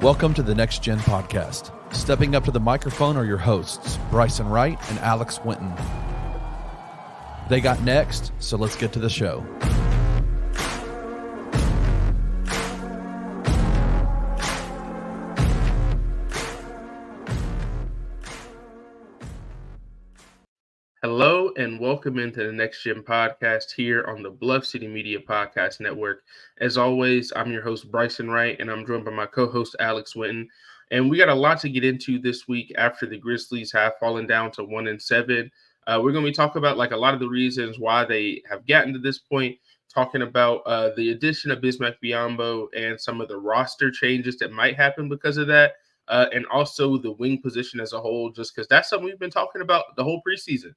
Welcome to the Next Gen Podcast. Stepping up to the microphone are your hosts, Bryson Wright and Alex Winton. They got next, so let's get to the show. Hello and welcome into the Next Gen Podcast here on the Bluff City Media Podcast Network. As always, I'm your host, Bryson Wright, and I'm joined by my co-host, Alex Winton. And we got a lot to get into this week after the Grizzlies have fallen down to 1-7. We're going to be talking about a lot of the reasons why they have gotten to this point, talking about the addition of Bismack Biyombo and some of the roster changes that might happen because of that, and also the wing position as a whole, just because that's something we've been talking about the whole preseason.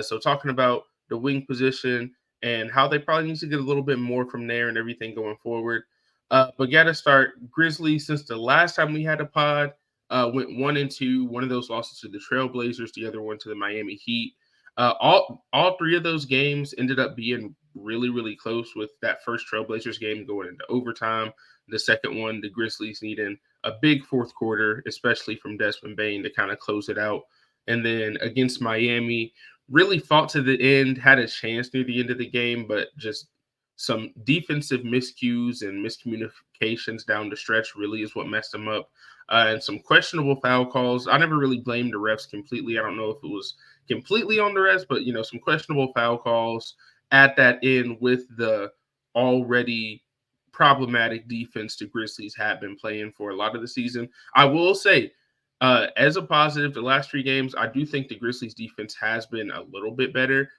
So talking about the wing position and how they probably need to get a little bit more from there and everything going forward. But got to start, Grizzlies, since the last time we had a pod, went 1-2. One of those losses to the Trailblazers, the other one to the Miami Heat. All three of those games ended up being really, really close, with that first Trailblazers game going into overtime. The second one, the Grizzlies needing a big fourth quarter, especially from Desmond Bane, to kind of close it out. And then against Miami, really fought to the end, had a chance near the end of the game, but just some defensive miscues and miscommunications down the stretch really is what messed them up. And some questionable foul calls. I never really blamed the refs completely. I don't know if it was completely on the refs, but, some questionable foul calls at that end with the already problematic defense the Grizzlies have been playing for a lot of the season. I will say, as a positive, the last three games, I do think the Grizzlies defense has been a little bit better,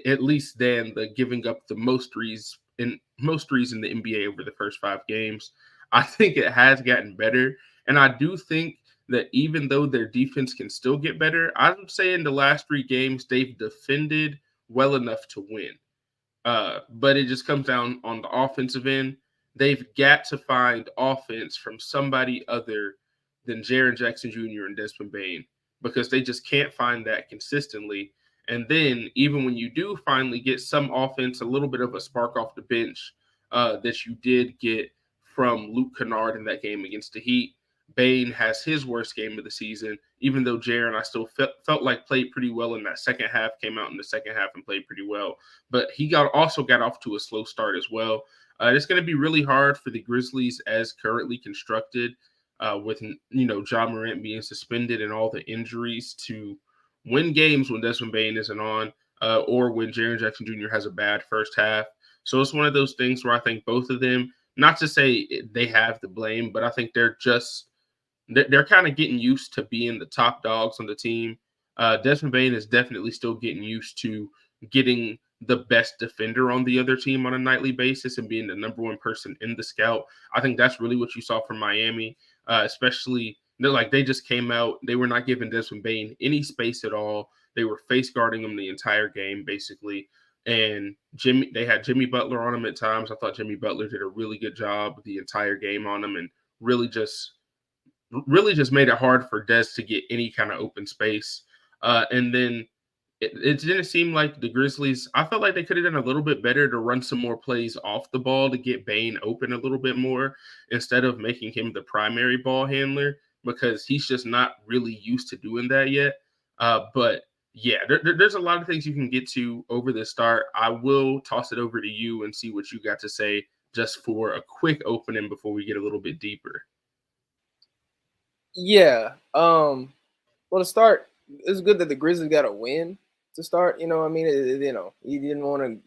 at least than the giving up the most threes in the NBA over the first 5 games. I think it has gotten better. And I do think that even though their defense can still get better, I would say in the last 3 games, they've defended well enough to win. But it just comes down on the offensive end. They've got to find offense from somebody other than Jaren Jackson Jr. and Desmond Bane, because they just can't find that consistently. And then even when you do finally get some offense, a little bit of a spark off the bench that you did get from Luke Kennard in that game against the Heat, Bane has his worst game of the season, even though Jaren, I still felt like played pretty well in that second half, came out in the second half and played pretty well. But he also got off to a slow start as well. It's going to be really hard for the Grizzlies as currently constructed, with Ja Morant being suspended and all the injuries, to win games when Desmond Bane isn't on, or when Jaren Jackson Jr. has a bad first half. So it's one of those things where I think both of them, not to say they have the blame, but I think they're kind of getting used to being the top dogs on the team. Desmond Bane is definitely still getting used to getting the best defender on the other team on a nightly basis and being the number one person in the scout. I think that's really what you saw from Miami. Especially, they just came out. They were not giving Desmond Bane any space at all. They were face guarding him the entire game, basically. And they had Jimmy Butler on him at times. I thought Jimmy Butler did a really good job the entire game on him, and really just made it hard for Des to get any kind of open space. And then it didn't seem like the Grizzlies, I felt like they could have done a little bit better to run some more plays off the ball to get Bane open a little bit more, instead of making him the primary ball handler, because he's just not really used to doing that yet. But yeah, there's a lot of things you can get to over the start. I will toss it over to you and see what you got to say just for a quick opening before we get a little bit deeper. Yeah. Well, to start, it's good that the Grizzlies got a win to start. You didn't want to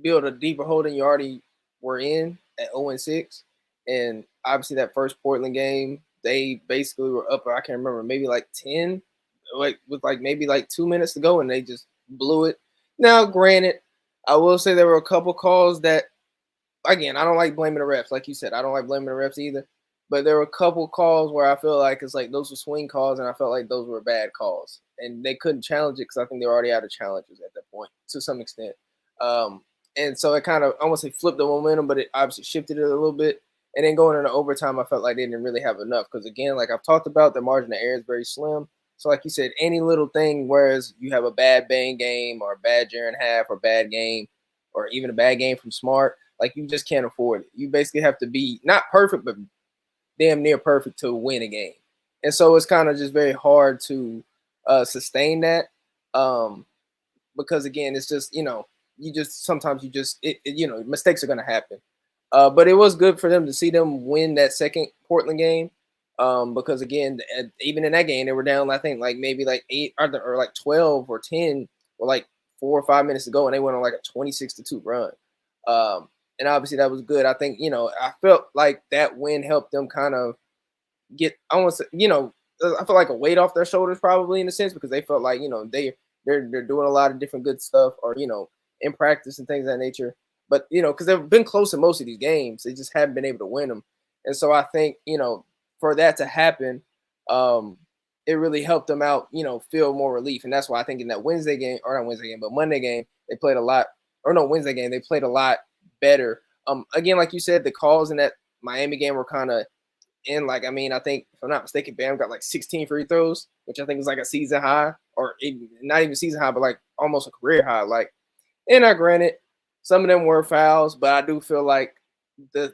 build a deeper hole than you already were in at 0-6. And obviously that first Portland game, they basically were up, I can't remember, maybe 10, with maybe 2 minutes to go, and they just blew it. Now, granted, I will say there were a couple calls that, again, I don't like blaming the refs. Like you said, I don't like blaming the refs either. But there were a couple calls where I feel like it's those were swing calls, and I felt like those were bad calls. And they couldn't challenge it because I think they were already out of challenges at that point to some extent. And so it kind of, I won't say flipped the momentum, but it obviously shifted it a little bit. And then going into overtime, I felt like they didn't really have enough because, again, like I've talked about, the margin of error is very slim. So like you said, any little thing, whereas you have a bad Bane game or a bad Jaren half or bad game or even a bad game from Smart, you just can't afford it. You basically have to be not perfect, but damn near perfect to win a game. And so it's kind of just very hard to sustain that. Because again, it's just, sometimes mistakes are going to happen. But it was good for them to see them win that second Portland game. Because again, even in that game, they were down, I think, like maybe like 8 or like 12 or 10 or like 4 or 5 minutes to go, and they went on like a 26-2 run. And obviously that was good. I think, I felt like that win helped them kind of get, I want to say, I feel like a weight off their shoulders probably in a sense, because they felt like, they're doing a lot of different good stuff, or, in practice and things of that nature. But, because they've been close in most of these games, they just haven't been able to win them. And so I think, for that to happen, it really helped them out, feel more relief. And that's why I think in that Wednesday game, or not Wednesday game, but Monday game, they played a lot, or no, Wednesday game, they played a lot better. Again, like you said, the calls in that Miami game were kind of in, like, I think, if I'm not mistaken, Bam got like 16 free throws, which I think was like a season high, or not even season high, but like almost a career high. Like, and granted, some of them were fouls, but I do feel like the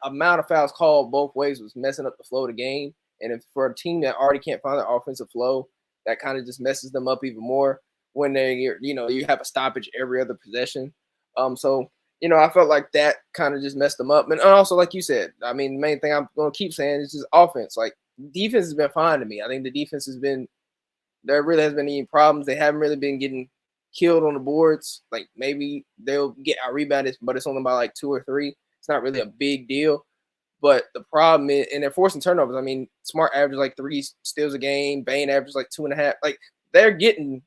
amount of fouls called both ways was messing up the flow of the game. And if for a team that already can't find their offensive flow, that kind of just messes them up even more when you have a stoppage every other possession. So I felt like that kind of just messed them up. And also, like you said, the main thing I'm going to keep saying is just offense. Like, defense has been fine to me. I think the defense there really hasn't been any problems. They haven't really been getting killed on the boards. Like, maybe they'll get out rebounded, but it's only by like 2 or 3. It's not really a big deal. But the problem is, and they're forcing turnovers. Smart averages like 3 steals a game. Bane averages like 2.5. Like, they're getting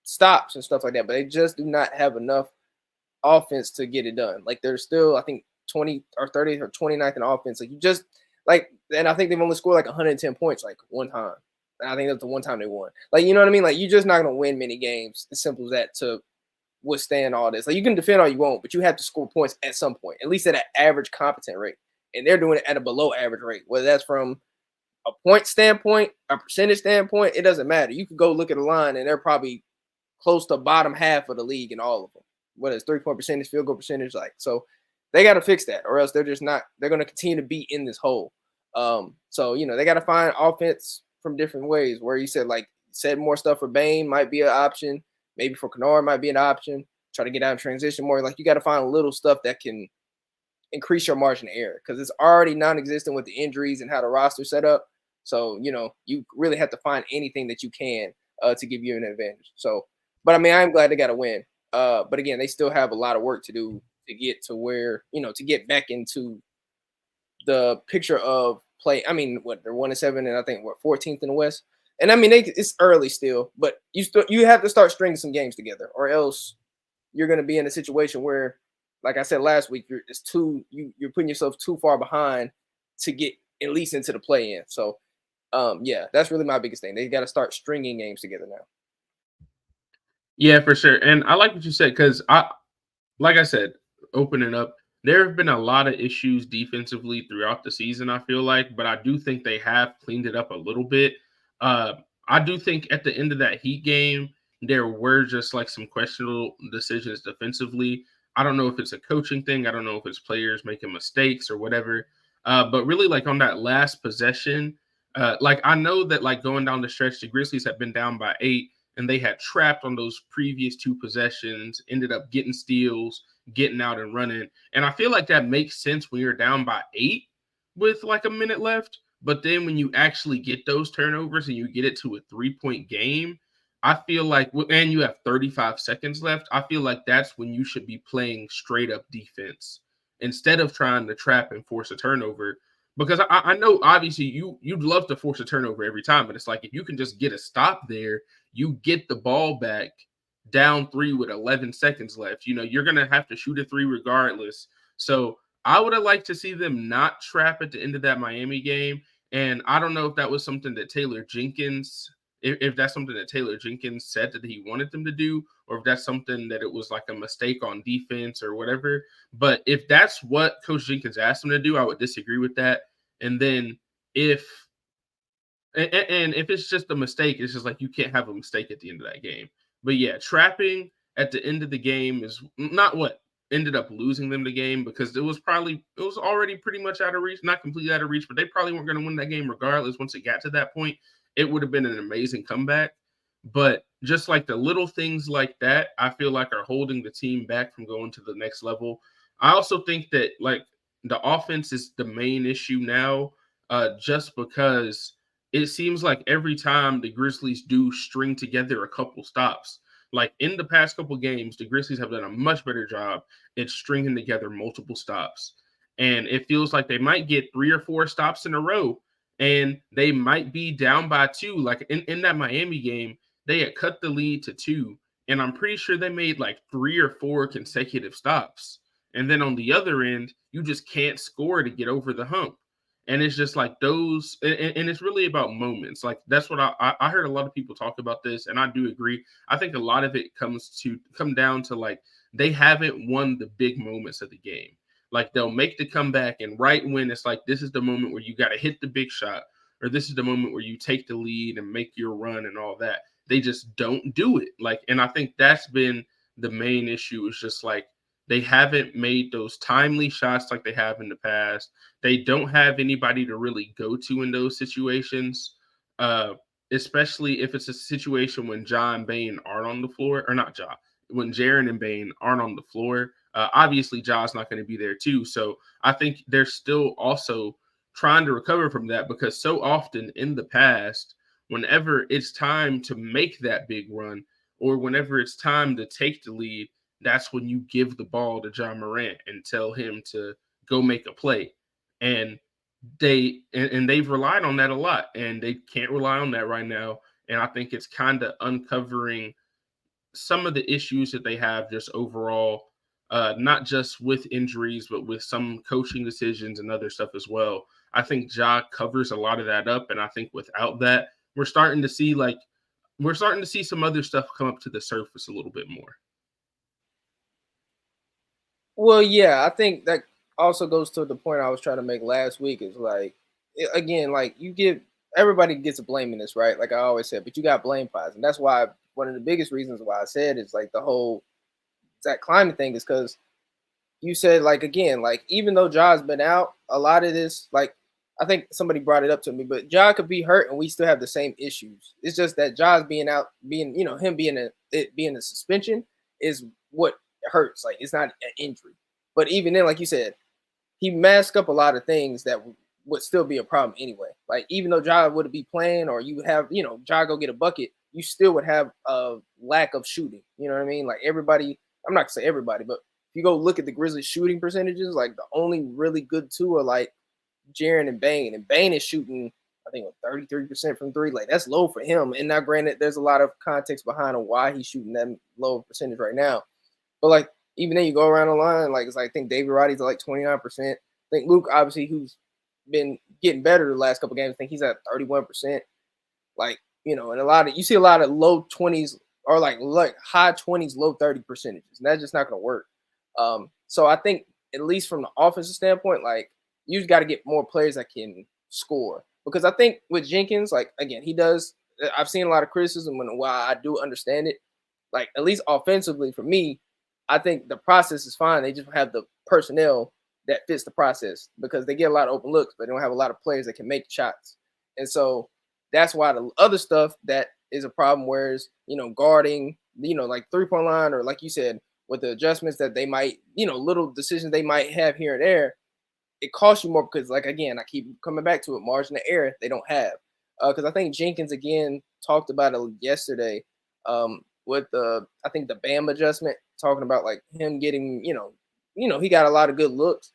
stops and stuff like that, but they just do not have enough offense to get it done. Like, they're still, I think, 20 or 30 or 29th in offense. Like, you just like, and I think they've only scored like 110 points like one time. And I think that's the one time they won. Like, you know what I mean? Like, you're just not gonna win many games. As simple as that to withstand all this. Like, you can defend all you want, but you have to score points at some point, at least at an average competent rate. And they're doing it at a below average rate, whether that's from a point standpoint, a percentage standpoint, it doesn't matter. You could go look at a line and they're probably close to bottom half of the league in all of them. What is 3-point percentage, field goal percentage, like, so they got to fix that, or else they're going to continue to be in this hole. So they got to find offense from different ways, where you said more stuff for Bane might be an option, maybe for Kennard might be an option, try to get out in transition more. Like, you got to find little stuff that can increase your margin of error, because it's already non-existent with the injuries and how the roster set up. So you really have to find anything that you can to give you an advantage. So, but I'm glad they got a win. But again, they still have a lot of work to do to get to where, to get back into the picture of play. They're 1-7, and I think 14th in the West. And it's early still, but you have to start stringing some games together, or else you're going to be in a situation where, like I said last week, you're putting yourself too far behind to get at least into the play-in. So, that's really my biggest thing. They got to start stringing games together now. Yeah, for sure. And I like what you said, because like I said, opening up, there have been a lot of issues defensively throughout the season, I feel like, but I do think they have cleaned it up a little bit. I do think at the end of that Heat game, there were just like some questionable decisions defensively. I don't know if it's a coaching thing. I don't know if it's players making mistakes or whatever. But really, like, on that last possession, like, I know that, like, going down the stretch, the Grizzlies had been down by 8, and they had trapped on those previous 2 possessions, ended up getting steals, getting out and running. And I feel like that makes sense when you're down by 8 with like a minute left. But then when you actually get those turnovers and you get it to a 3-point game, I feel like, and you have 35 seconds left, I feel like that's when you should be playing straight up defense instead of trying to trap and force a turnover. Because I know obviously you'd love to force a turnover every time, but it's like, if you can just get a stop there, you get the ball back down 3 with 11 seconds left. You're going to have to shoot a 3 regardless. So I would have liked to see them not trap at the end of that Miami game. And I don't know if that was something that Taylor Jenkins, if that's something that Taylor Jenkins said that he wanted them to do, or if that's something that it was like a mistake on defense or whatever. But if that's what Coach Jenkins asked them to do, I would disagree with that. And then if it's just a mistake, it's just like, you can't have a mistake at the end of that game. But yeah, trapping at the end of the game is not what ended up losing them the game, because it was already pretty much out of reach, not completely out of reach, but they probably weren't going to win that game regardless. Once it got to that point, it would have been an amazing comeback. But just like the little things like that, I feel like are holding the team back from going to the next level. I also think that like the offense is the main issue now, just because it seems like every time the Grizzlies do string together a couple stops, like in the past couple games, the Grizzlies have done a much better job at stringing together multiple stops. And it feels like they might get 3 or 4 stops in a row, and they might be down by 2. Like in that Miami game, they had cut the lead to 2, and I'm pretty sure they made like 3 or 4 consecutive stops. And then on the other end, you just can't score to get over the hump. And it's just like those, and it's really about moments. Like that's what I heard a lot of people talk about this, and I do agree. I think a lot of it come down to like they haven't won the big moments of the game. Like they'll make the comeback, and right when it's like this is the moment where you got to hit the big shot, or this is the moment where you take the lead and make your run and all that, they just don't do it. Like, and I think that's been the main issue, is just like they haven't made those timely shots like they have in the past. They don't have anybody to really go to in those situations, especially if it's a situation when Ja and Bane aren't on the floor, or not Ja, when Jaren and Bane aren't on the floor. Obviously, Ja's not going to be there too. So I think they're still also trying to recover from that, because so often in the past, whenever it's time to make that big run, or whenever it's time to take the lead, that's when you give the ball to John Morant and tell him to go make a play. And they've relied on that a lot, and they can't rely on that right now. And I think it's kind of uncovering some of the issues that they have just overall, not just with injuries, but with some coaching decisions and other stuff as well. I think Ja covers a lot of that up, and I think without that, we're starting to see some other stuff come up to the surface a little bit more. Well, yeah, I think that also goes to the point I was trying to make last week. Is like, again, like everybody gets a blame in this, right? Like I always said, but you got blame pies, and that's why one of the biggest reasons why I said is like the whole that climate thing is because you said, like, again, like even though Ja's been out, a lot of this, like I think somebody brought it up to me, but Ja could be hurt and we still have the same issues. It's just that Ja's being out, him being a suspension is what hurts. Like it's not an injury, but even then, like you said, he masked up a lot of things that would still be a problem anyway. Like even though Ja would be playing, or you have Ja go get a bucket, you still would have a lack of shooting. You know what I mean? Like everybody, I'm not gonna say everybody, but if you go look at the Grizzlies shooting percentages, like the only really good two are like Jaren and Bane is shooting, I think, 33% from 3. Like that's low for him. And now, granted, there's a lot of context behind why he's shooting that low percentage right now. But like even then, you go around the line, like it's like I think David Roddy's at like 29%. I think Luke, obviously, who's been getting better the last couple games, I think he's at 31%. Like and you see a lot of low 20s or like high 20s, low 30 percentages, and that's just not going to work. So I think at least from the offensive standpoint, like you just got to get more players that can score, because I think with Jenkins, like again, he does. I've seen a lot of criticism, and while I do understand it, like at least offensively for me, I think the process is fine. They just have the personnel that fits the process, because they get a lot of open looks, but they don't have a lot of players that can make shots, and so that's why the other stuff that is a problem. Whereas guarding, like 3-point line, or like you said, with the adjustments that they might, little decisions they might have here and there, it costs you more because, like, again, I keep coming back to it, margin of error they don't have. Because I think Jenkins, again, talked about it yesterday with I think the Bam adjustment, talking about, like, him getting, he got a lot of good looks.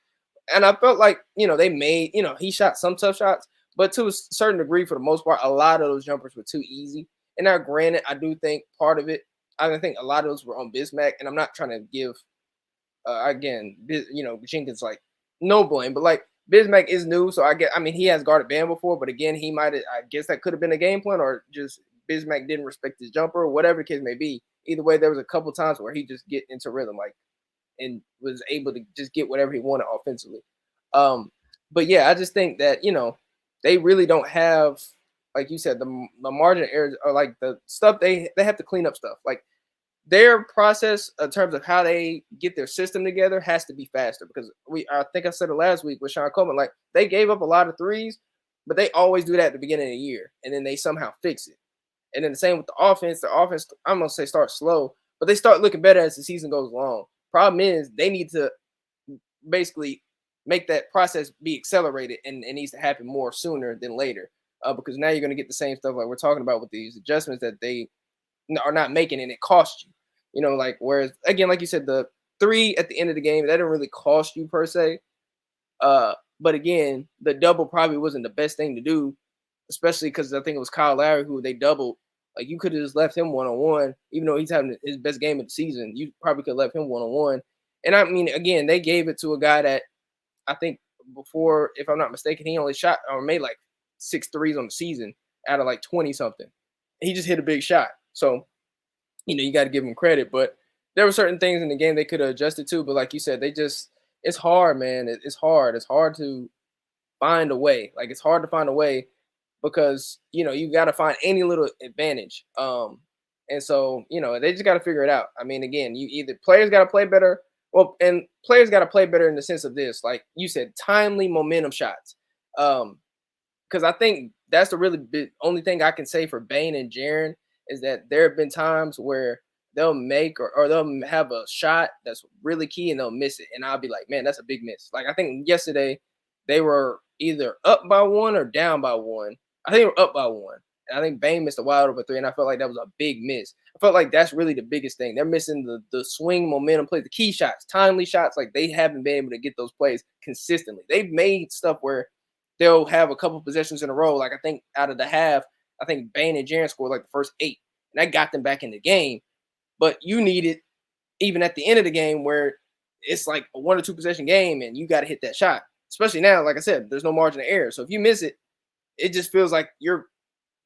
And I felt like, they made, he shot some tough shots, but to a certain degree, for the most part, a lot of those jumpers were too easy. And now, granted, I do think part of it, I think a lot of those were on Bismack, and I'm not trying to give, again, Jenkins like no blame, but like Bismack is new, so I mean, he has guarded Bam before, but again, I guess that could have been a game plan, or just Bismack didn't respect his jumper, or whatever the case may be. Either way, there was a couple times where he just get into rhythm, like, and was able to just get whatever he wanted offensively. But yeah, I just think that they really don't have, like you said, the margin of errors, or like the stuff they have to clean up stuff. Like their process in terms of how they get their system together has to be faster because I think I said it last week with Sean Coleman, like they gave up a lot of threes, but they always do that at the beginning of the year, and then they somehow fix it. And then the same with the offense. The offense, I'm gonna say, starts slow, but they start looking better as the season goes along. Problem is, they need to basically make that process be accelerated, and it needs to happen more sooner than later. Because now you're gonna get the same stuff like we're talking about with these adjustments that they are not making, and it costs you. You know, like whereas again, like you said, the three at the end of the game that didn't really cost you per se. But again, the double probably wasn't the best thing to do, especially because I think it was Kyle Lowry who they doubled. Like you could have just left him 1-on-1, even though he's having his best game of the season. You probably could have left him 1-on-1. And I mean, again, they gave it to a guy that I think before, if I'm not mistaken, he only shot or made like 6 threes on the season out of like 20 something. He just hit a big shot. So, you know, you got to give him credit. But there were certain things in the game they could have adjusted to. But like you said, it's hard, man. It's hard. It's hard to find a way. Like it's hard to find a way because, you know, you got to find any little advantage. And so, you know, they just got to figure it out. I mean, again, you either players got to play better. Well, and players got to play better in the sense of this, like you said, timely momentum shots. Because I think that's the really big only thing I can say for Bane and Jaren is that there have been times where they'll make or they'll have a shot that's really key and they'll miss it. And I'll be like, man, that's a big miss. Like I think yesterday they were either up by 1 or down by 1. I think they were up by 1. And I think Bane missed a wide open 3, and I felt like that was a big miss. I felt like that's really the biggest thing. They're missing the swing momentum plays, the key shots, timely shots. Like they haven't been able to get those plays consistently. They've made stuff where they'll have a couple possessions in a row. Like I think out of the half, I think Bane and Jaren scored like the first 8, and that got them back in the game. But you need it even at the end of the game where it's like a 1 or 2 possession game, and you got to hit that shot. Especially now, like I said, there's no margin of error. So if you miss it, it just feels like you're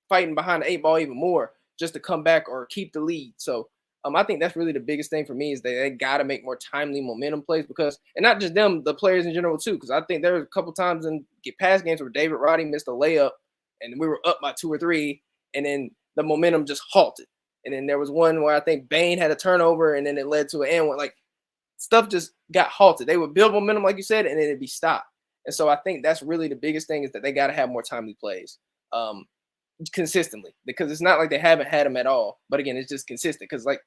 fighting behind the 8 ball even more just to come back or keep the lead. So I think that's really the biggest thing for me is that they got to make more timely momentum plays because, and not just them, the players in general too, because I think there were a couple times in past games where David Roddy missed a layup and we were up by 2 or 3, and then the momentum just halted. And then there was one where I think Bane had a turnover and then it led to an end where like stuff just got halted. They would build momentum, like you said, and then it'd be stopped. And so I think that's really the biggest thing is that they got to have more timely plays. Consistently, because it's not like they haven't had them at all, but again, it's just consistent because like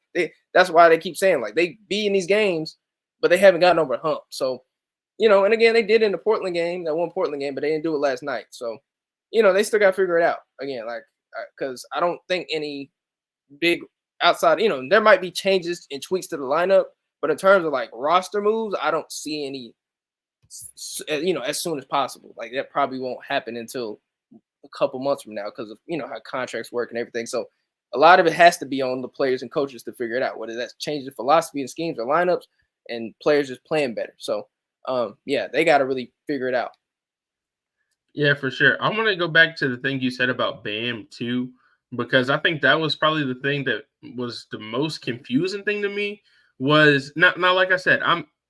that's why they keep saying like they be in these games, but they haven't gotten over the hump. So, you know, and again, they did in the Portland game, that one Portland game, but they didn't do it last night. So, you know, they still got to figure it out again, like because I don't think any big outside, you know, there might be changes and tweaks to the lineup, but in terms of like roster moves, I don't see any, you know, as soon as possible. Like that probably won't happen until a couple months from now because of, you know, how contracts work and everything. So a lot of it has to be on the players and coaches to figure it out, whether that's changing philosophy and schemes or lineups and players just playing better. So yeah, they got to really figure it out. Yeah, for sure. I want to go back to the thing you said about Bam too, because I think that was probably the thing that was the most confusing thing to me was not like I said,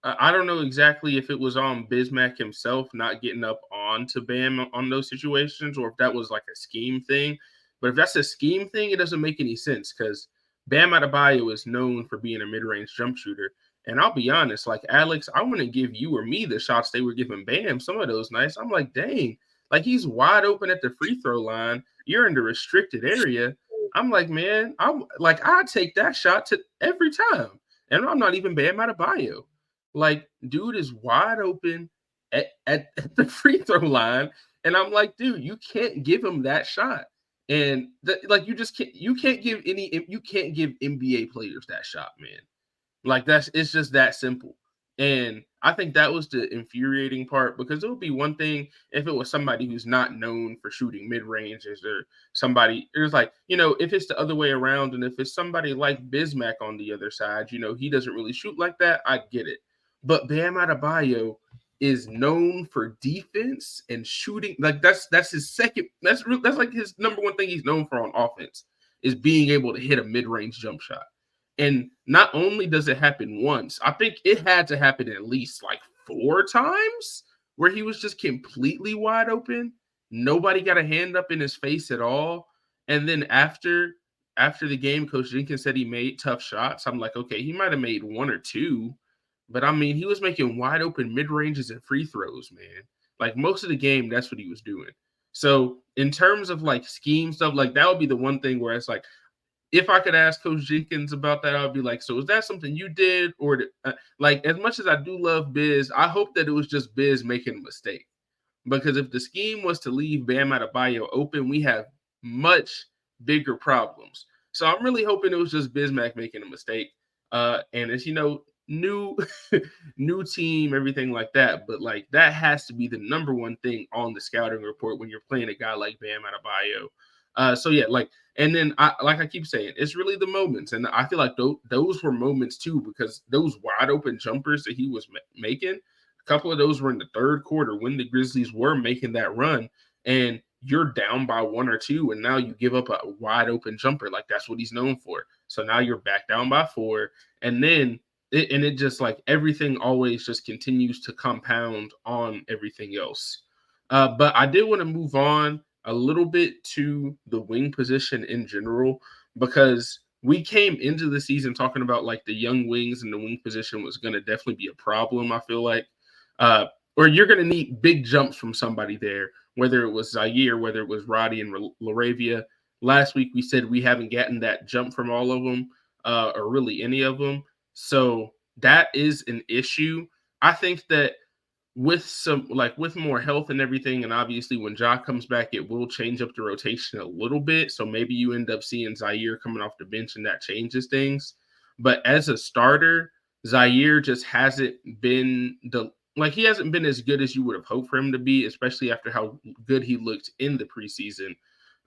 I don't know exactly if it was on Bismack himself not getting up onto Bam on those situations or if that was like a scheme thing. But if that's a scheme thing, it doesn't make any sense because Bam Adebayo is known for being a mid-range jump shooter. And I'll be honest, like Alex, I wouldn't give you or me the shots they were giving Bam. Some of those nights, I'm like, dang, like he's wide open at the free throw line. You're in the restricted area. I'm like, man, I'd take that shot to every time. And I'm not even Bam Adebayo. Like, dude is wide open at the free throw line. And I'm like, dude, you can't give him that shot. And like you can't give NBA players that shot, man. Like it's just that simple. And I think that was the infuriating part because it would be one thing if it was somebody who's not known for shooting mid-ranges or somebody, it was like, you know, if it's the other way around and if it's somebody like Bismack on the other side, you know, he doesn't really shoot like that, I get it. But Bam Adebayo is known for defense and shooting. Like that's his second, that's like his number one thing he's known for on offense is being able to hit a mid-range jump shot. And not only does it happen once, I think it had to happen at least like 4 times where he was just completely wide open. Nobody got a hand up in his face at all. And then after after the game, Coach Jenkins said he made tough shots. I'm like, okay, he might have made one or two, but I mean, he was making wide open mid ranges and free throws, man. Like most of the game, that's what he was doing. So in terms of like scheme stuff, like that would be the one thing where it's like, if I could ask Coach Jenkins about that, I'd be like, so is that something you did? Or like, as much as I do love Biz, I hope that it was just Biz making a mistake. Because if the scheme was to leave Bam Adebayo open, we have much bigger problems. So I'm really hoping it was just Bismack making a mistake. And as you know, new new team, everything like that. But like that has to be the number one thing on the scouting report when you're playing a guy like Bam Adebayo. So yeah, like, and then I keep saying, it's really the moments, and I feel like those were moments too, because those wide open jumpers that he was making, a couple of those were in the third quarter when the Grizzlies were making that run, and you're down by one or two, and now you give up a wide open jumper. Like that's what he's known for. So now you're back down by four, and then it just like everything always just continues to compound on everything else. But I did want to move on a little bit to the wing position in general, because we came into the season talking about like the young wings and the wing position was going to definitely be a problem. I feel like, or you're going to need big jumps from somebody there, whether it was Zaire, whether it was Roddy and Laravia. Last week we said we haven't gotten that jump from all of them, or really any of them. So that is an issue. I think that with more health and everything, and obviously when Ja comes back, it will change up the rotation a little bit. So maybe you end up seeing Zaire coming off the bench and that changes things. But as a starter, Zaire just hasn't been he hasn't been as good as you would have hoped for him to be, especially after how good he looked in the preseason.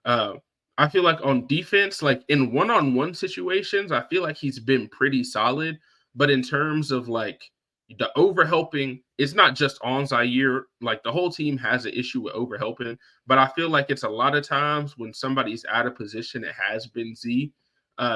Uh, I feel like on defense, like in one-on-one situations, I feel like he's been pretty solid. But in terms of like the overhelping, it's not just on Zaire. Like the whole team has an issue with overhelping, but I feel like it's a lot of times when somebody's out of position, it has been Z.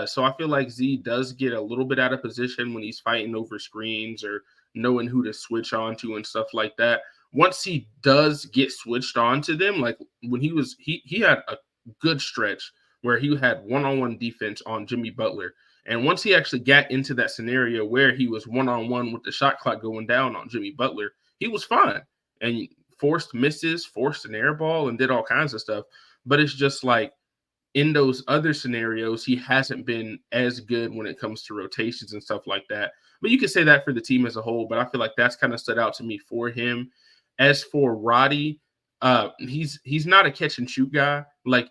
So I feel like Z does get a little bit out of position when he's fighting over screens or knowing who to switch on to and stuff like that. Once he does get switched on to them, like when he had a good stretch where he had one-on-one defense on Jimmy Butler. And once he actually got into that scenario where he was one-on-one with the shot clock going down on Jimmy Butler, he was fine and forced misses, forced an air ball, and did all kinds of stuff. But it's just like in those other scenarios, he hasn't been as good when it comes to rotations and stuff like that. But you can say that for the team as a whole, but I feel like that's kind of stood out to me for him. As for Roddy, he's not a catch and shoot guy. Like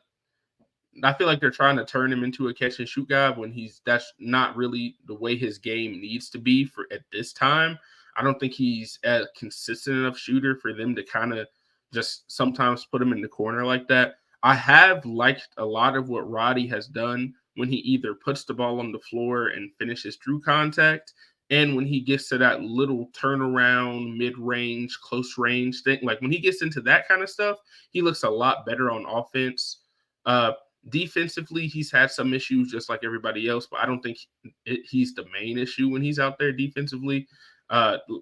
I feel like they're trying to turn him into a catch and shoot guy when that's not really the way his game needs to be for at this time. I don't think he's a consistent enough shooter for them to kind of just sometimes put him in the corner like that. I have liked a lot of what Roddy has done when he either puts the ball on the floor and finishes through contact, and when he gets to that little turnaround, mid-range, close range thing. Like when he gets into that kind of stuff, he looks a lot better on offense. Defensively, he's had some issues just like everybody else, but I don't think he's the main issue when he's out there defensively.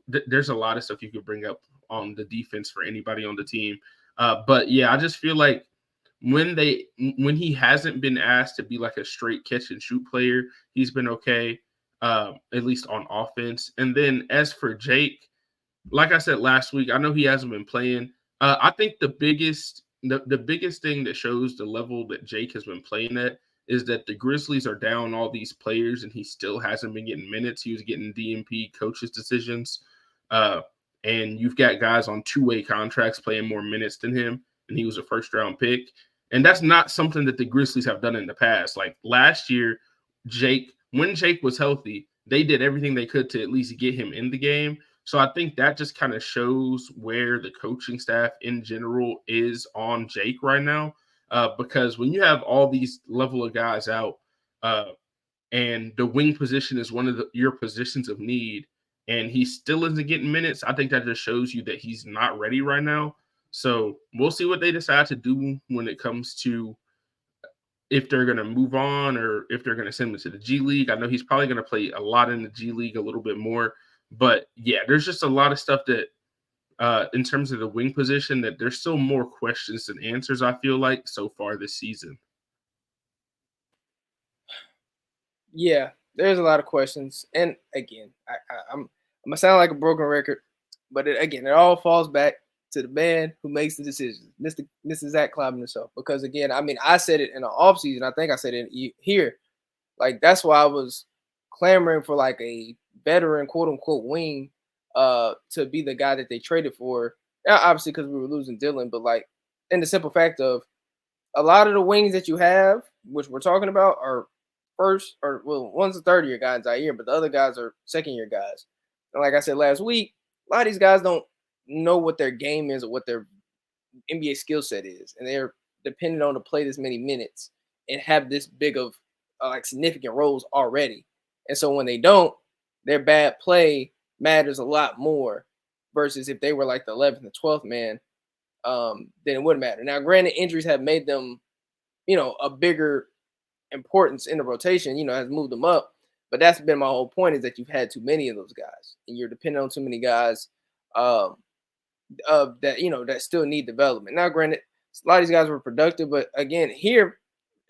There's a lot of stuff you could bring up on the defense for anybody on the team. But yeah, I just feel like when he hasn't been asked to be like a straight catch and shoot player, he's been okay, at least on offense. And then as for Jake, like I said last week, I know he hasn't been playing. I think the biggest thing that shows the level that Jake has been playing at is that the Grizzlies are down all these players and he still hasn't been getting minutes. He was getting DNP coaches' decisions. And you've got guys on two-way contracts playing more minutes than him, and he was a first-round pick. And that's not something that the Grizzlies have done in the past. Like last year, when Jake was healthy, they did everything they could to at least get him in the game. So I think that just kind of shows where the coaching staff in general is on Jake right now. Because when you have all these level of guys out, and the wing position is one of your positions of need, and he still isn't getting minutes, I think that just shows you that he's not ready right now. So we'll see what they decide to do when it comes to if they're going to move on or if they're going to send him to the G League. I know he's probably going to play a lot in the G League, a little bit more. But yeah, there's just a lot of stuff that in terms of the wing position that there's still more questions than answers, I feel like, so far this season. Yeah, there's a lot of questions, and again, I'm gonna sound like a broken record, but it all falls back to the man who makes the decisions, Mr. Zach Klavin himself. Because again, I mean, I said it in the offseason. I think I said it here. Like that's why I was clamoring for like a veteran, quote unquote, wing, to be the guy that they traded for. Yeah, obviously because we were losing Dylan, but like, in the simple fact of a lot of the wings that you have, which we're talking about, are first or well, one's a third year guy in Zaire, but the other guys are second year guys. And like I said last week, a lot of these guys don't know what their game is or what their NBA skill set is, and they're dependent on to play this many minutes and have this big of like significant roles already. And so when they don't, their bad play matters a lot more versus if they were like the 11th and 12th man, then it wouldn't matter. Now, granted, injuries have made them, a bigger importance in the rotation, has moved them up. But that's been my whole point is that you've had too many of those guys, and you're dependent on too many guys um, that that still need development. Now, granted, a lot of these guys were productive, but again, here,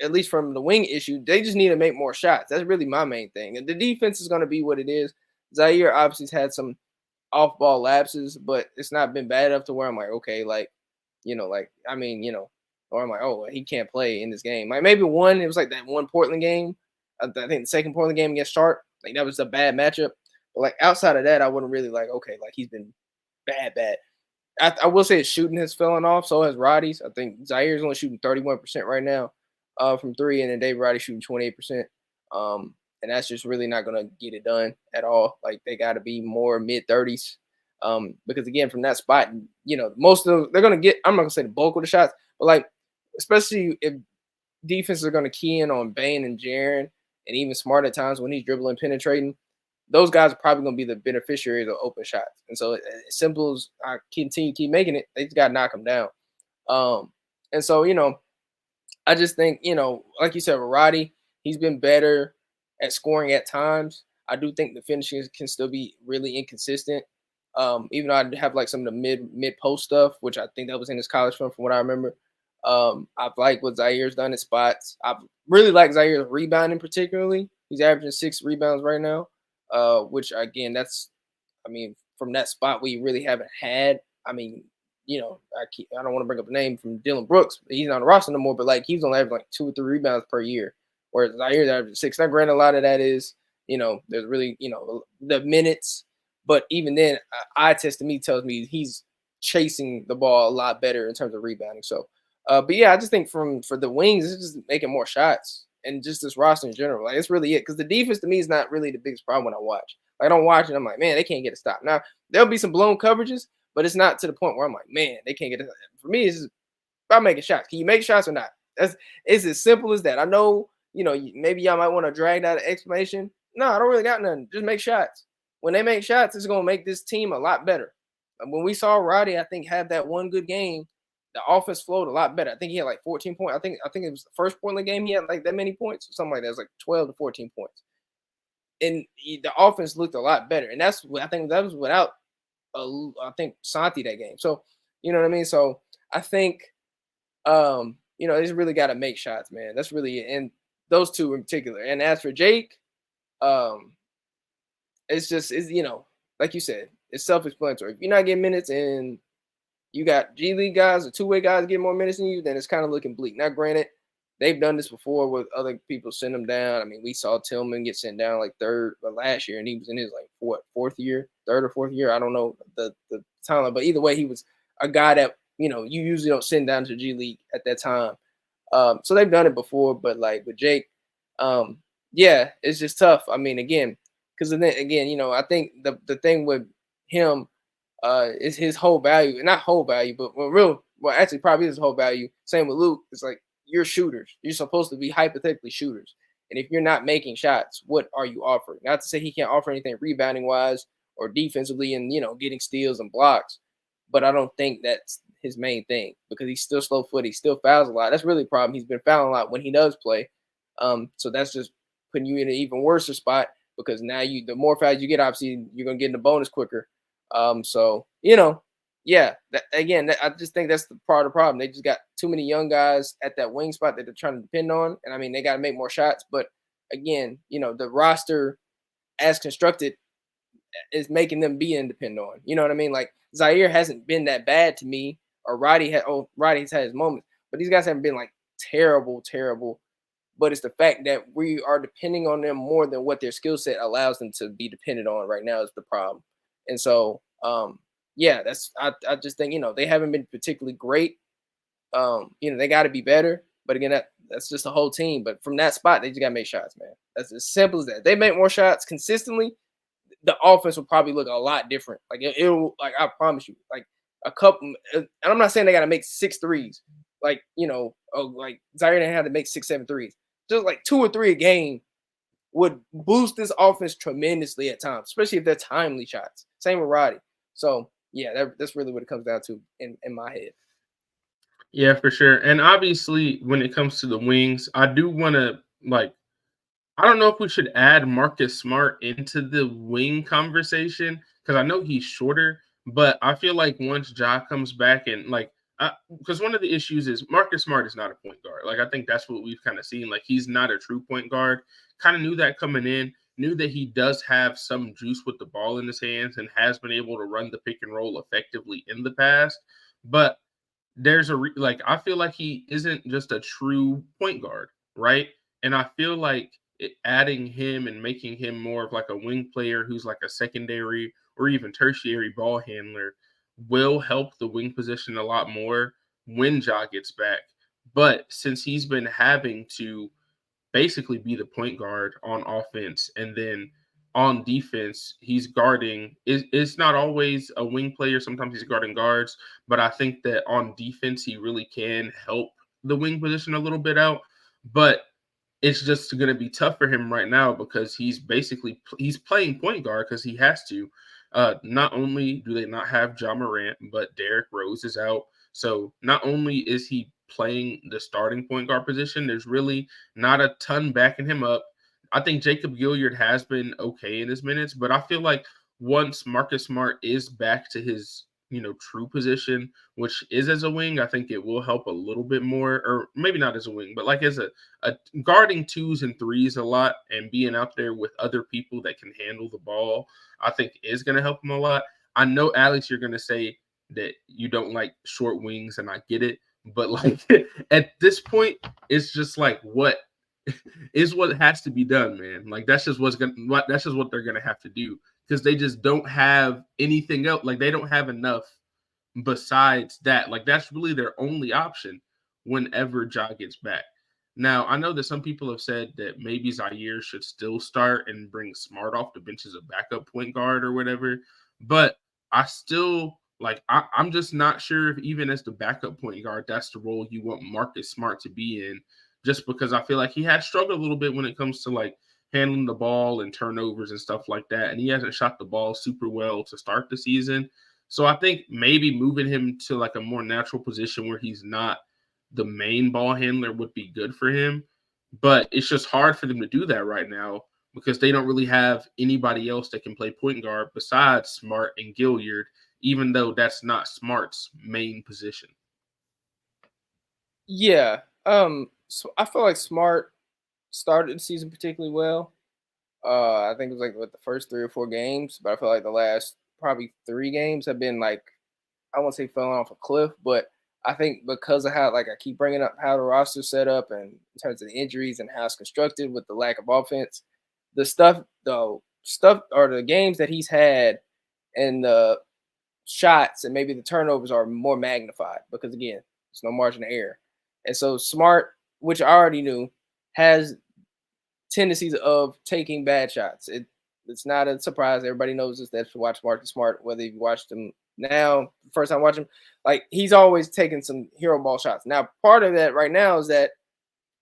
at least from the wing issue, they just need to make more shots. That's really my main thing, and the defense is going to be what it is. Zaire obviously has had some off-ball lapses, but it's not been bad enough to where I'm like, okay, like like I mean, or I'm like, oh, he can't play in this game. Like maybe one, it was like that one Portland game. I think the second Portland game against Sharp, like that was a bad matchup. But like outside of that, I wouldn't really like, okay, like he's been bad. I will say his shooting has fallen off. So has Roddy's. I think Zaire's only shooting 31% right now from three, and then Dave Roddy's shooting 28%. And that's just really not gonna get it done at all. Like they got to be more mid 30s. Because again, from that spot, most of them they're gonna get. I'm not gonna say the bulk of the shots, but like especially if defenses are gonna key in on Bane and Jaren, and even Smart at times when he's dribbling, penetrating, those guys are probably gonna be the beneficiaries of open shots. And so, as simple as I continue to keep making it, they just gotta knock them down. And so I just think, like you said, with Roddy, he's been better at scoring at times. I do think the finishing can still be really inconsistent. Even though I have like some of the mid post stuff, which I think that was in his college film from what I remember. I've liked what Zaire's done in spots. I've really liked Zaire's rebounding particularly. He's averaging 6 rebounds right now, which again, I mean, from that spot we really haven't had. I mean, I don't want to bring up a name from Dylan Brooks. He's not on the roster no more, but like he's only averaging like 2 or 3 rebounds per year, whereas Zaire's averaging 6. Now, granted, a lot of that is, there's really, the minutes, but even then, eye test to me tells me he's chasing the ball a lot better in terms of rebounding. So, but yeah, I just think for the wings, it's just making more shots and just this roster in general. Like it's really it because the defense to me is not really the biggest problem when I watch. Like, I don't watch it, I'm like, man, they can't get a stop. Now there'll be some blown coverages, but it's not to the point where I'm like, man, they can't get it. For me, it's just about making shots. Can you make shots or not? It's as simple as that. I know, maybe y'all might want to drag that explanation. No, I don't really got nothing. Just make shots. When they make shots, it's gonna make this team a lot better. And when we saw Roddy, I think have that one good game, the offense flowed a lot better. I think he had like 14 points. I think it was the first Portland game he had like that many points or something like that. It was like 12 to 14 points, and the offense looked a lot better. And I think that was without I think Santi that game. So you know what I mean. So I think they just really got to make shots, man. That's really it. And those two in particular. And as for Jake, um, it's like you said, it's self-explanatory. If you're not getting minutes and you got G League guys or two-way guys getting more minutes than you, then it's kind of looking bleak. Now, granted, they've done this before with other people send them down. I mean, we saw Tillman get sent down like last year, and he was in his like third or fourth year. I don't know the timeline, but either way, he was a guy that you usually don't send down to G League at that time. So they've done it before, but like with Jake, yeah, it's just tough. I mean, again, because then again, I think the thing with him is his whole value, not whole value, but actually probably his whole value. Same with Luke. It's like you're shooters. You're supposed to be hypothetically shooters, and if you're not making shots, what are you offering? Not to say he can't offer anything rebounding wise or defensively, and getting steals and blocks, but I don't think that's his main thing because he's still slow footed. He still fouls a lot. That's really a problem. He's been fouling a lot when he does play. So that's just putting you in an even worse spot because now the more fouls you get, obviously you're gonna get in the bonus quicker. So yeah. I just think that's the part of the problem. They just got too many young guys at that wing spot that they're trying to depend on, and I mean they got to make more shots. But again, the roster as constructed is making them be independent on. You know what I mean? Like Zaire hasn't been that bad to me, or Roddy's had his moments, but these guys haven't been like terrible, terrible. But it's the fact that we are depending on them more than what their skill set allows them to be dependent on right now is the problem. And so, yeah, I just think they haven't been particularly great. They got to be better. But again, that's just the whole team. But from that spot, they just got to make shots, man. That's as simple as that. They make more shots consistently, the offense will probably look a lot different. Like it'll, like I promise you, like a couple. And I'm not saying they got to make 6 threes, like like Zaire didn't have to make 6, 7 threes. Just like 2 or 3 a game would boost this offense tremendously at times, especially if they're timely shots. Same with Roddy. So yeah, that's really what it comes down to in my head. Yeah, for sure. And obviously, when it comes to the wings, I do want to I don't know if we should add Marcus Smart into the wing conversation because I know he's shorter, but I feel like once Ja comes back and because one of the issues is Marcus Smart is not a point guard. Like I think that's what we've kind of seen. Like he's not a true point guard. Kind of knew that coming in. Knew that he does have some juice with the ball in his hands and has been able to run the pick and roll effectively in the past. But there's I feel like he isn't just a true point guard, right? And I feel like adding him and making him more of like a wing player who's like a secondary or even tertiary ball handler will help the wing position a lot more when Ja gets back. But since he's been having to basically be the point guard on offense and then on defense he's guarding it's not always a wing player, sometimes he's guarding guards, but I think that on defense he really can help the wing position a little bit out. But it's just going to be tough for him right now because he's playing point guard because he has to. Not only do they not have Ja Morant, but Derrick Rose is out. So not only is he playing the starting point guard position, there's really not a ton backing him up. I think Jacob Gilyard has been okay in his minutes, but I feel like once Marcus Smart is back to his true position, which is as a wing, I think it will help a little bit more, or maybe not as a wing, but like as a guarding 2s and 3s a lot and being out there with other people that can handle the ball, I think is going to help him a lot. I know, Alex, you're going to say that you don't like short wings, and I get it, but like at this point, it's just like what has to be done, man. Like that's just what they're gonna have to do because they just don't have anything else. Like they don't have enough besides that. Like that's really their only option whenever Ja gets back. Now I know that some people have said that maybe Zaire should still start and bring Smart off the bench as a backup point guard or whatever, but I still I'm just not sure if even as the backup point guard, that's the role you want Marcus Smart to be in, just because I feel like he has struggled a little bit when it comes to like handling the ball and turnovers and stuff like that. And he hasn't shot the ball super well to start the season. So I think maybe moving him to like a more natural position where he's not the main ball handler would be good for him. But it's just hard for them to do that right now because they don't really have anybody else that can play point guard besides Smart and Gilyard, even though that's not Smart's main position. Yeah. So I feel like Smart started the season particularly well. I think it was like with the first 3 or 4 games, but I feel like the last probably 3 games have been like, I won't say falling off a cliff, but I think because of how, like I keep bringing up how the roster's set up and in terms of the injuries and how it's constructed with the lack of offense, the stuff or the games that he's had and the shots and maybe the turnovers are more magnified because again, there's no margin of error. And so Smart, which I already knew, has tendencies of taking bad shots. It's not a surprise. Everybody knows this. That's to watch Marcus Smart, whether you watched him now, first time watching him, like he's always taking some hero ball shots. Now, part of that right now is that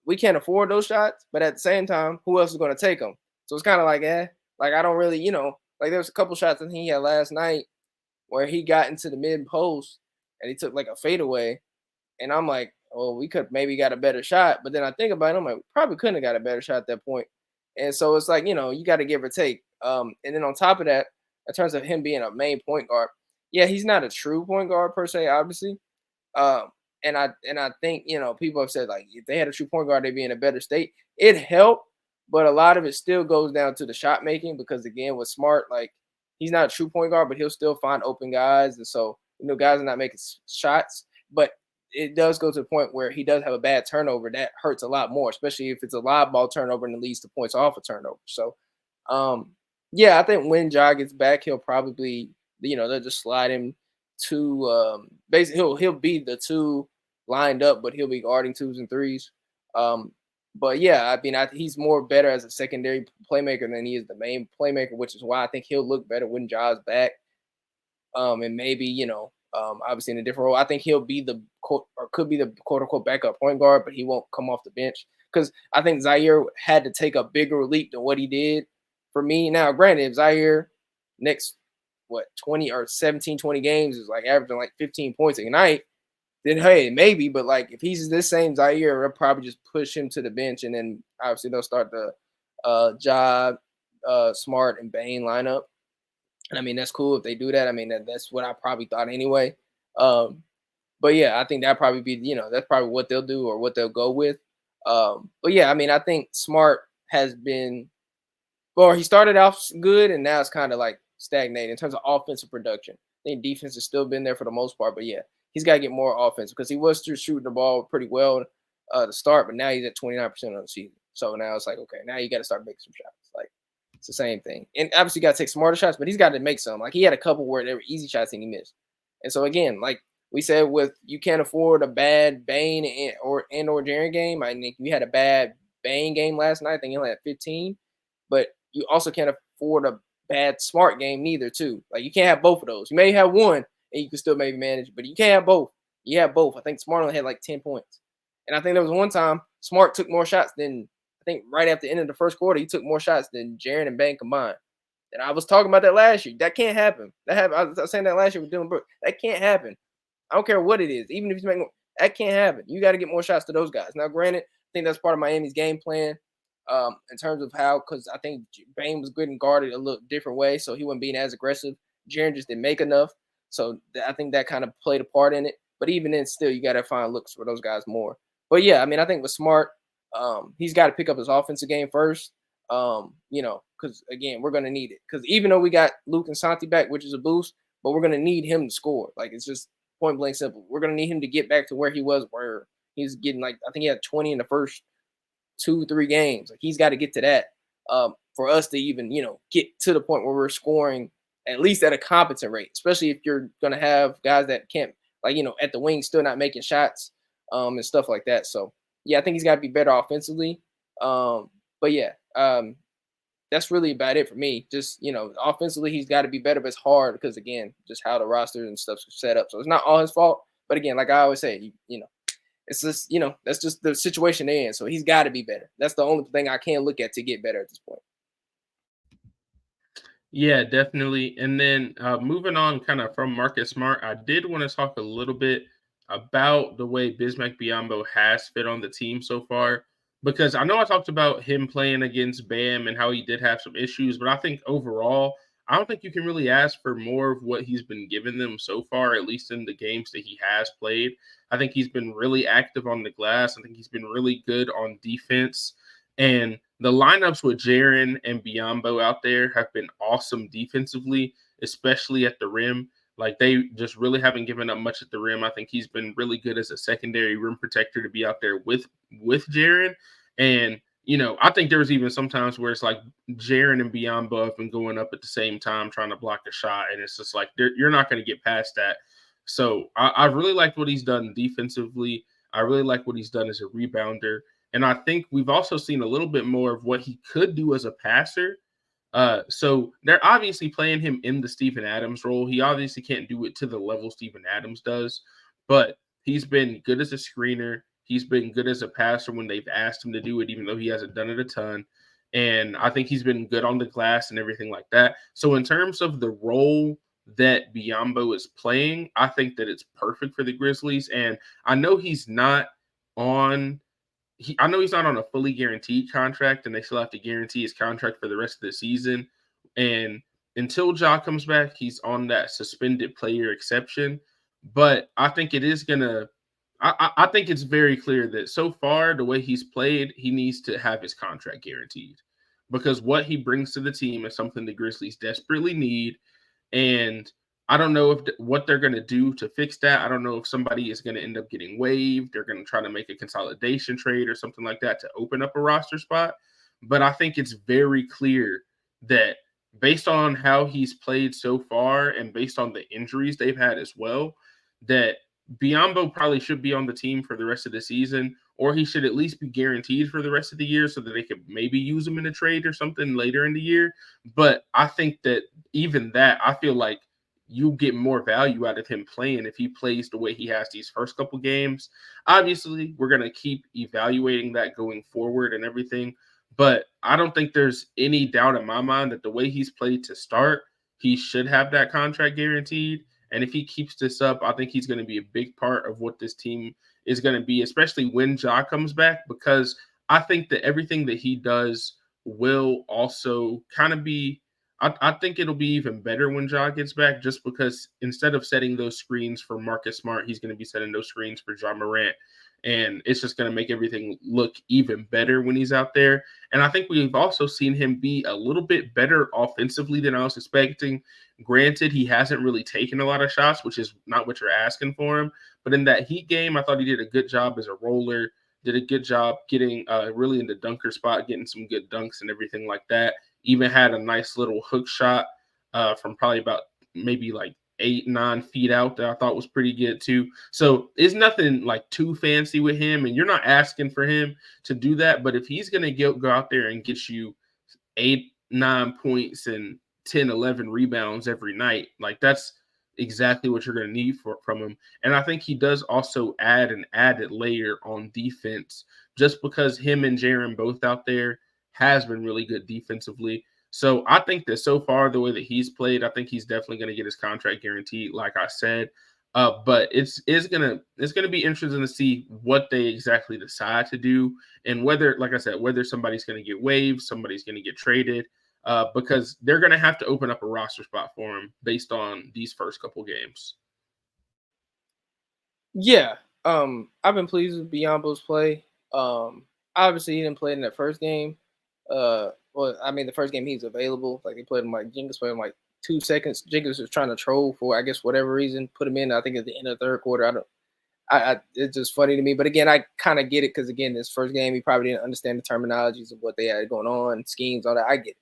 we can't afford those shots, but at the same time, who else is going to take them? So it's kind of like, like I don't really, like there was a couple shots I think he had last night where he got into the mid post and he took like a fadeaway, and I'm like, well, we could maybe got a better shot. But then I think about it, I'm like, we probably couldn't have got a better shot at that point. And so it's like, you got to give or take. And then on top of that, in terms of him being a main point guard, yeah, he's not a true point guard per se, obviously. And I think, people have said like if they had a true point guard, they'd be in a better state. It helped, But a lot of it still goes down to the shot making because again, with Smart, like he's not a true point guard, but he'll still find open guys, and so guys are not making shots. But it does go to the point where he does have a bad turnover that hurts a lot more, especially if it's a live ball turnover and it leads to points off a turnover. So, yeah, I think when Ja gets back, he'll probably they'll just slide him to basically he'll be the two lined up, but he'll be guarding twos and threes. Um, but yeah, I mean, he's more better as a secondary playmaker than he is the main playmaker, which is why I think he'll look better when Ja's back. And maybe obviously in a different role. I think he'll be could be the quote unquote backup point guard, but he won't come off the bench because I think Zaire had to take a bigger leap than what he did for me. Now, granted, if Zaire next 20 or 17, 20 games is like averaging like 15 points a night, then hey, maybe. But like if he's this same Zaire, they'll probably just push him to the bench, and then obviously they'll start the Smart and Bane lineup. And I mean, that's cool if they do that. I mean, that's what I probably thought anyway. But yeah, I think that probably be, that's probably what they'll do or what they'll go with. But yeah, I mean, I think Smart has been, well, he started off good and now it's kind of like stagnated in terms of offensive production. I think defense has still been there for the most part, but yeah, he's got to get more offense because he was still shooting the ball pretty well to start, but now he's at 29% on the season. So now it's like, okay, now you got to start making some shots. Like, it's the same thing. And obviously, you got to take smarter shots, but he's got to make some. Like, he had a couple where they were easy shots and he missed. And so, again, like we said, you can't afford a bad Bane or Jaren game. I think you had a bad Bane game last night. I think he only had 15. But you also can't afford a bad Smart game neither, too. Like, you can't have both of those. You may have one and you can still maybe manage, but you can't have both. You have both. I think Smart only had like 10 points. And I think there was one time Smart took more shots than, I think right after the end of the first quarter, he took more shots than Jaren and Bane combined. And I was talking about that last year. That can't happen. I was saying that last year with Dylan Brooks. That can't happen. I don't care what it is. Even if he's making, that can't happen. You got to get more shots to those guys. Now, granted, I think that's part of Miami's game plan in terms of how, because I think Bane was good and guarded a little different way, so he wasn't being as aggressive. Jaren just didn't make enough. So I think that kind of played a part in it. But even then, still, you got to find looks for those guys more. But yeah, I mean, I think with Smart, he's got to pick up his offensive game first. Because again, we're gonna need it. Because even though we got Luke and Santi back, which is a boost, but we're gonna need him to score. Like it's just point blank simple. We're gonna need him to get back to where he was, where he's getting like I think he had 20 in the first 2-3 games. Like he's got to get to that for us to even get to the point where we're scoring at least at a competent rate. Especially if you're gonna have guys that can't at the wing still not making shots and stuff like that. So yeah, I think he's got to be better offensively. But yeah, that's really about it for me. Just, offensively, he's got to be better, but it's hard because, again, just how the roster and stuff's set up. So it's not all his fault. But again, like I always say, it's just, that's just the situation they're in. So he's got to be better. That's the only thing I can look at to get better at this point. Yeah, definitely. And then moving on kind of from Marcus Smart, I did want to talk a little bit about the way Bismack Biyombo has fit on the team so far. Because I know I talked about him playing against Bam and how he did have some issues, but I think overall, I don't think you can really ask for more of what he's been giving them so far, at least in the games that he has played. I think he's been really active on the glass. I think he's been really good on defense. And the lineups with Jaren and Biyombo out there have been awesome defensively, especially at the rim. Like they just really haven't given up much at the rim. I think he's been really good as a secondary rim protector to be out there with Jaren. And, I think there was even sometimes where it's like Jaren and Biyombo have been going up at the same time trying to block a shot. And it's just like, you're not going to get past that. So I really liked what he's done defensively. I really like what he's done as a rebounder. And I think we've also seen a little bit more of what he could do as a passer. So they're obviously playing him in the Steven Adams role. He obviously can't do it to the level Steven Adams does, but he's been good as a screener. He's been good as a passer when they've asked him to do it, even though he hasn't done it a ton. And I think he's been good on the glass and everything like that. So in terms of the role that Biyombo is playing, I think that it's perfect for the Grizzlies. And I know he's not on a fully guaranteed contract, and they still have to guarantee his contract for the rest of the season. And until Ja comes back, he's on that suspended player exception. But I think it is going to I think it's very clear that so far, the way he's played, he needs to have his contract guaranteed because what he brings to the team is something the Grizzlies desperately need. And I don't know what they're going to do to fix that. I don't know if somebody is going to end up getting waived. They're going to try to make a consolidation trade or something like that to open up a roster spot. But I think it's very clear that based on how he's played so far and based on the injuries they've had as well, that Biyombo probably should be on the team for the rest of the season, or he should at least be guaranteed for the rest of the year so that they could maybe use him in a trade or something later in the year. But I think that even that, I feel like you get more value out of him playing if he plays the way he has these first couple games. Obviously, we're going to keep evaluating that going forward and everything. But I don't think there's any doubt in my mind that the way he's played to start, he should have that contract guaranteed. And if he keeps this up, I think he's going to be a big part of what this team is going to be, especially when Ja comes back, because I think that everything that he does will also kind of be I think it'll be even better when Ja gets back, just because instead of setting those screens for Marcus Smart, he's going to be setting those screens for Ja Morant. And it's just going to make everything look even better when he's out there. And I think we've also seen him be a little bit better offensively than I was expecting. Granted, he hasn't really taken a lot of shots, which is not what you're asking for him. But in that Heat game, I thought he did a good job as a roller, did a good job getting really in the dunker spot, getting some good dunks and everything like that. Even had a nice little hook shot from probably about maybe like 8-9 feet out that I thought was pretty good too. So it's nothing like too fancy with him, and you're not asking for him to do that. But if he's gonna go out there and get you 8-9 points and 10-11 rebounds every night, like that's exactly what you're going to need from him. And I think he does also add an added layer on defense, just because him and Jaren both out there has been really good defensively. So I think that so far, the way that he's played, I think he's definitely going to get his contract guaranteed, like I said. But it's gonna be interesting to see what they exactly decide to do, and whether, like I said, whether somebody's going to get waived, somebody's going to get traded, because they're going to have to open up a roster spot for him based on these first couple games. Yeah, I've been pleased with Biyombo's play. Obviously he didn't play in that first game. Well, I mean the first game he was available. Like they played him like Jenkins played him like 2 seconds. Jenkins was trying to troll for I guess whatever reason. Put him in. I think at the end of the third quarter. I it's just funny to me. But again, I kind of get it because again, this first game he probably didn't understand the terminologies of what they had going on, schemes, all that. I get it.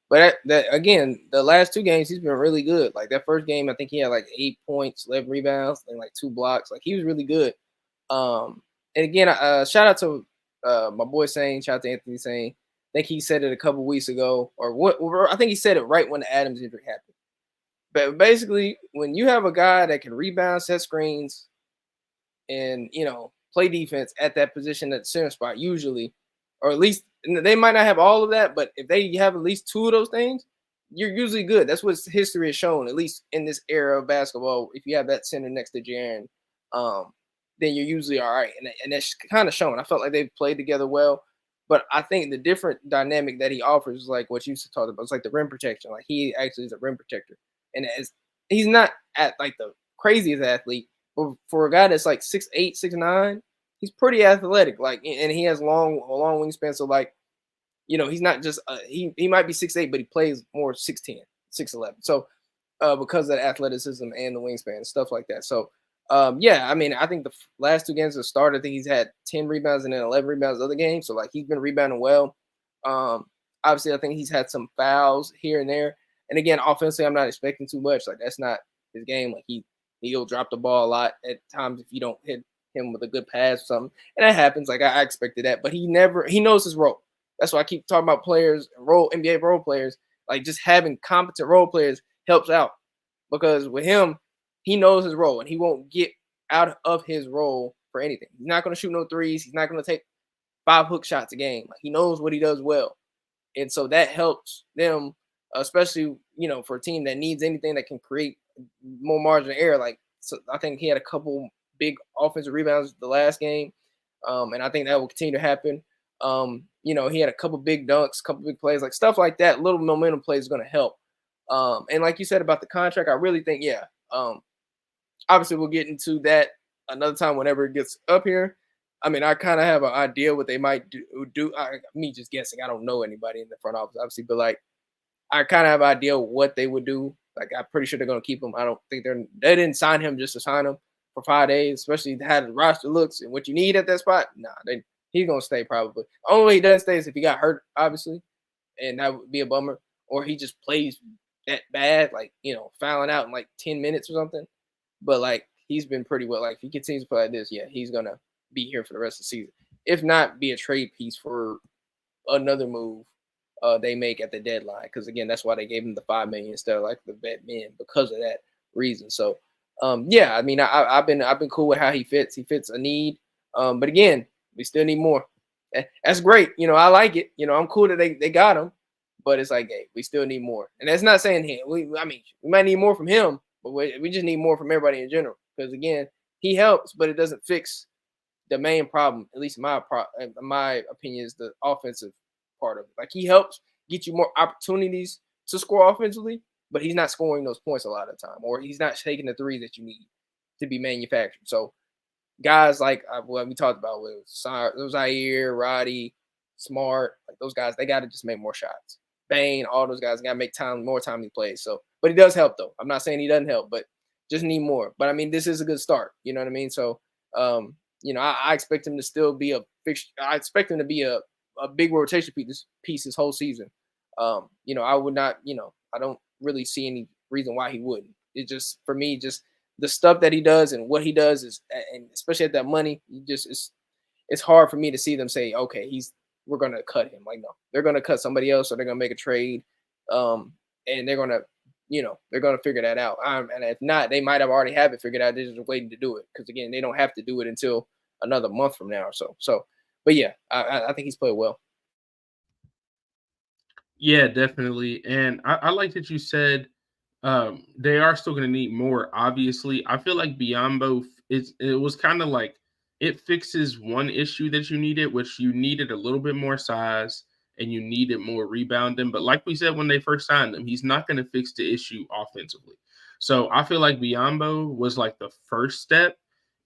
But again, the last 2 games he's been really good. Like that first game, I think he had like 8 points, 11 rebounds, and like 2 blocks. Like he was really good. And again, shout out to my boy Sane. Shout out to Anthony Sane. I think he said it a couple weeks ago, or what? I think he said it right when the Adams injury happened. But basically, when you have a guy that can rebound, set screens, and play defense at that position at the center spot, usually, or at least they might not have all of that, but if they have at least 2 of those things, you're usually good. That's what history has shown, at least in this era of basketball. If you have that center next to Jaren, then you're usually all right. And that's kind of shown. I felt like they've played together well. But I think the different dynamic that he offers is like what you talked about. It's like the rim protection. Like he actually is a rim protector. And he's not at like the craziest athlete, but for a guy that's like 6'8", 6'9", he's pretty athletic. Like, and he has a long wingspan. So like, he's not just he might be 6'8", but he plays more 6'10", 6'11". So because of the athleticism and the wingspan and stuff like that. So yeah, I mean, I think the last 2 games of start, I think he's had 10 rebounds and then 11 rebounds the other game. So like he's been rebounding well. Obviously, I think he's had some fouls here and there. And again, offensively, I'm not expecting too much. Like that's not his game. Like he'll drop the ball a lot at times if you don't hit him with a good pass or something. And that happens. Like I expected that, but he knows his role. That's why I keep talking about players, NBA role players. Like just having competent role players helps out, because with him, he knows his role and he won't get out of his role for anything. He's not going to shoot no threes. He's not going to take 5 hook shots a game. Like he knows what he does well, and so that helps them, especially for a team that needs anything that can create more margin of error. Like so I think he had a couple big offensive rebounds the last game, and I think that will continue to happen. He had a couple big dunks, couple big plays, like stuff like that. Little momentum plays is going to help. And like you said about the contract, I really think, yeah. Obviously, we'll get into that another time whenever it gets up here. I mean, I kind of have an idea what they might do. Me just guessing. I don't know anybody in the front office, obviously, but like I kind of have an idea what they would do. Like I'm pretty sure they're going to keep him. I don't think they didn't sign him just to sign him for 5 days, especially how the roster looks and what you need at that spot. Nah, he's going to stay probably. The only way he doesn't stay is if he got hurt, obviously, and that would be a bummer. Or he just plays that bad, like, fouling out in like 10 minutes or something. But like he's been pretty well. Like if he continues to play like this, yeah, he's going to be here for the rest of the season. If not, be a trade piece for another move they make at the deadline. Because again, that's why they gave him the $5 million instead of like the vet men, because of that reason. So yeah, I mean, I've been cool with how he fits. He fits a need. But again, we still need more. That's great. I like it. I'm cool that they got him, but it's like, hey, we still need more. And that's not saying him. We might need more from him, but we just need more from everybody in general. Because again, he helps, but it doesn't fix the main problem. At least in my opinion, is the offensive part of it. Like he helps get you more opportunities to score offensively, but he's not scoring those points a lot of the time, or he's not taking the threes that you need to be manufactured. So guys like what we talked about with Zaire, Roddy, Smart, like those guys, they got to just make more shots. Bane, all those guys got to make more time he plays. So, but he does help though. I'm not saying he doesn't help, but just need more. But I mean, this is a good start. You know what I mean? So, I expect him to still be a fixture. I expect him to be a big rotation piece this whole season. I would not. I don't really see any reason why he wouldn't. It just, for me, just the stuff that he does and what he does is, and especially at that money, it's hard for me to see them say, okay, we're gonna cut him. Like, no, they're gonna cut somebody else, or they're gonna make a trade, and they're gonna figure that out. And if not, they might have already have it figured out. They're just waiting to do it, because again, they don't have to do it until another month from now or so. So, but yeah, I think he's played well. Yeah, definitely. And I like that you said they are still going to need more. Obviously, I feel like Biyombo, it was kind of like it fixes one issue that you needed, which you needed a little bit more size and you needed more rebounding. But like we said when they first signed him, he's not going to fix the issue offensively. So I feel like Biyombo was like the first step.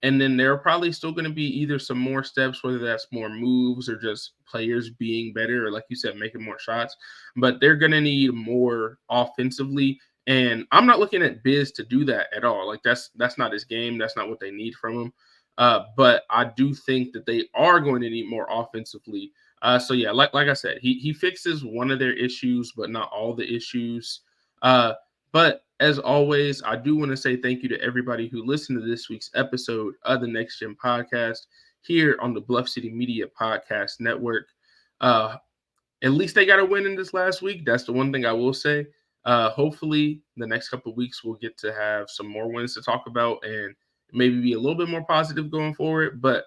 And then there are probably still going to be either some more steps, whether that's more moves or just players being better, or like you said, making more shots. But they're going to need more offensively. And I'm not looking at Biz to do that at all. Like that's not his game. That's not what they need from him. But I do think that they are going to need more offensively. So yeah, like I said, he fixes one of their issues, but not all the issues. But as always, I do want to say thank you to everybody who listened to this week's episode of the Next Gen Podcast here on the Bluff City Media Podcast Network. At least they got a win in this last week. That's the one thing I will say. Hopefully, the next couple of weeks we'll get to have some more wins to talk about and maybe be a little bit more positive going forward. But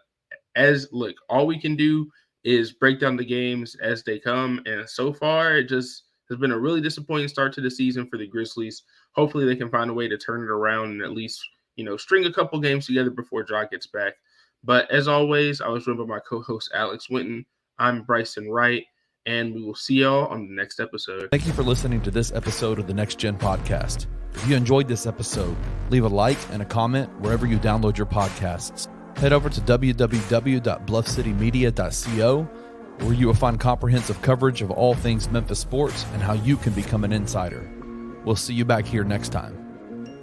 all we can do is break down the games as they come. And so far, it just has been a really disappointing start to the season for the Grizzlies. Hopefully they can find a way to turn it around and at least, string a couple games together before Dry gets back. But as always, I was joined by my co-host, Alex Winton. I'm Bryson Wright, and we will see y'all on the next episode. Thank you for listening to this episode of the Next Gen Podcast. If you enjoyed this episode, leave a like and a comment wherever you download your podcasts. Head over to www.bluffcitymedia.co, where you will find comprehensive coverage of all things Memphis sports and how you can become an insider. We'll see you back here next time.